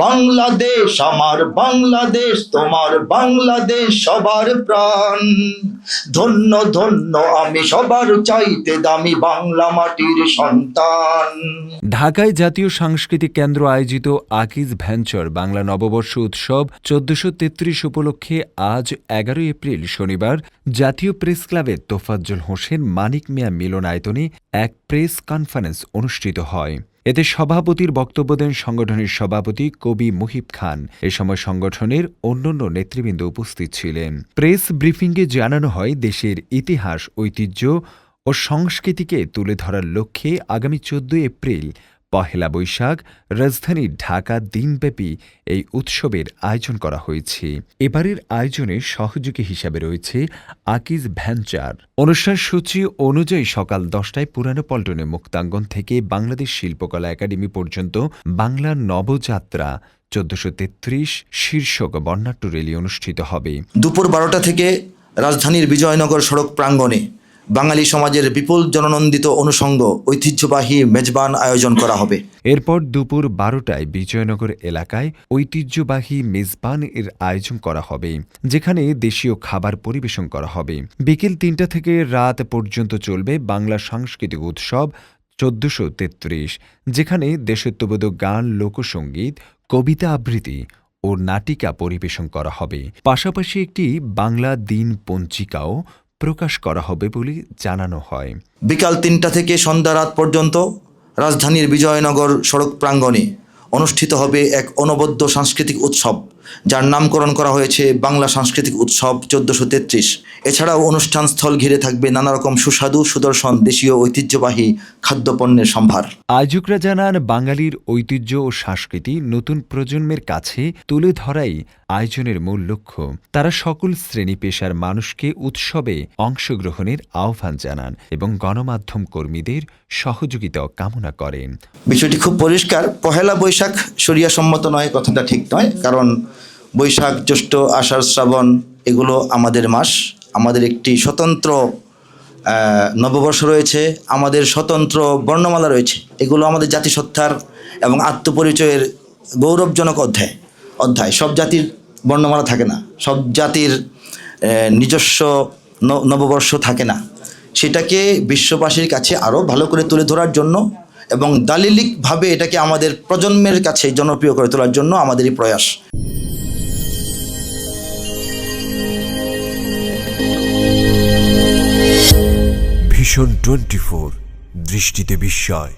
বাংলাদেশ আমার বাংলাদেশ, তোমার বাংলাদেশ সবার প্রাণ। ধন্য ধন্য আমি সবার চাইতে দামি বাংলা মাটির সন্তান। ঢাকায় জাতীয় সাংস্কৃতিক কেন্দ্র আয়োজিত আকিজ ভেঞ্চার বাংলা নববর্ষ উৎসব ১৪৩৩ উপলক্ষে আজ ১১ এপ্রিল শনিবার জাতীয় প্রেস ক্লাবের তোফাজ্জল হোসেন মানিক মিয়া মিলনায়তনে এক প্রেস কনফারেন্স অনুষ্ঠিত হয়। এতে সভাপতির বক্তব্য দেন সংগঠনের সভাপতি কবি মুহিব খান। এ সময় সংগঠনের অন্যান্য নেতৃবৃন্দ উপস্থিত ছিলেন। প্রেস ব্রিফিংয়ে জানানো হয়, দেশের ইতিহাস, ঐতিহ্য ও সংস্কৃতিকে তুলে ধরার লক্ষ্যে আগামী ১৪ এপ্রিল পহেলা বৈশাখ রাজধানী ঢাকা দিনব্যাপী এই উৎসবের আয়োজন করা হয়েছে। এবারের আয়োজনে সহযোগী হিসাবে রয়েছে আকিজ ভেঞ্চার। অনুষ্ঠান সূচি অনুযায়ী সকাল ১০টায় পুরানো পল্টনে মুক্তাঙ্গন থেকে বাংলাদেশ শিল্পকলা একাডেমি পর্যন্ত বাংলা নবযাত্রা ১৪৩৩ শীর্ষক বর্ণাঢ্য র্যালি অনুষ্ঠিত হবে। দুপুর ১২টা থেকে রাজধানীর বিজয়নগর সড়ক প্রাঙ্গণে বাঙালি সমাজের বিপুল জননন্দিত অনুষঙ্গ ঐতিহ্যবাহী মেজবান আয়োজন করা হবে। এরপর দুপুর ১২টায় বিজয়নগর এলাকায় ঐতিহ্যবাহী মেজবান এর আয়োজন করা হবে, যেখানে দেশীয় খাবার পরিবেশন করা হবে। বিকেল ৩টা থেকে রাত পর্যন্ত চলবে বাংলা সাংস্কৃতিক উৎসব ১৪৩৩, যেখানে দেশাত্মবোধক গান, লোকসঙ্গীত, কবিতা আবৃত্তি ও নাটিকা পরিবেশন করা হবে। পাশাপাশি একটি বাংলা দিন পঞ্জিকাও প্রকাশ করা হবে বলে জানানো হয়। বিকাল ৩টা থেকে সন্ধ্যা রাত পর্যন্ত রাজধানীর বিজয়নগর সড়ক প্রাঙ্গণে অনুষ্ঠিত হবে এক অনবদ্য সাংস্কৃতিক উৎসব, যার নামকরণ করা হয়েছে বাংলা সাংস্কৃতিক উৎসব ১৪৩৩। এছাড়াও অনুষ্ঠান স্থল ঘিরে থাকবে নানা রকম সুস্বাদু সুদর্শন দেশীয় ঐতিহ্যবাহী খাদ্যপণ্যের সম্ভার। আয়োজকরা জানান, বাঙালির ঐতিহ্য ও সংস্কৃতি নতুন প্রজন্মের কাছে তুলে ধরাই আয়োজনের মূল লক্ষ্য। তারা সকল শ্রেণী পেশার মানুষকে উৎসবে অংশগ্রহণের আহ্বান জানান এবং গণমাধ্যম কর্মীদের সহযোগিতা কামনা করেন। বিষয়টি খুব পরিষ্কার। পহেলা বৈশাখ শরিয়াসম্মত নয়, কথাটা ঠিক নয়, কারণ বৈশাখ, জ্যৈষ্ঠ, আষাঢ়, শ্রাবণ এগুলো আমাদের মাস। আমাদের একটি স্বতন্ত্র নববর্ষ রয়েছে, আমাদের স্বতন্ত্র বর্ণমালা রয়েছে। এগুলো আমাদের জাতিসত্তার এবং আত্মপরিচয়ের গৌরবজনক অধ্যায়। সব জাতির বর্ণমালা থাকে না, সব জাতির নিজস্ব নববর্ষ থাকে না। সেটাকে বিশ্ববাসীর কাছে আরও ভালো করে তুলে ধরার জন্য এবং দালিলিকভাবে এটাকে আমাদের প্রজন্মের কাছে জনপ্রিয় করে তোলার জন্য আমাদেরই প্রয়াস। ভিশন 24, দৃষ্টিতে বিস্ময়।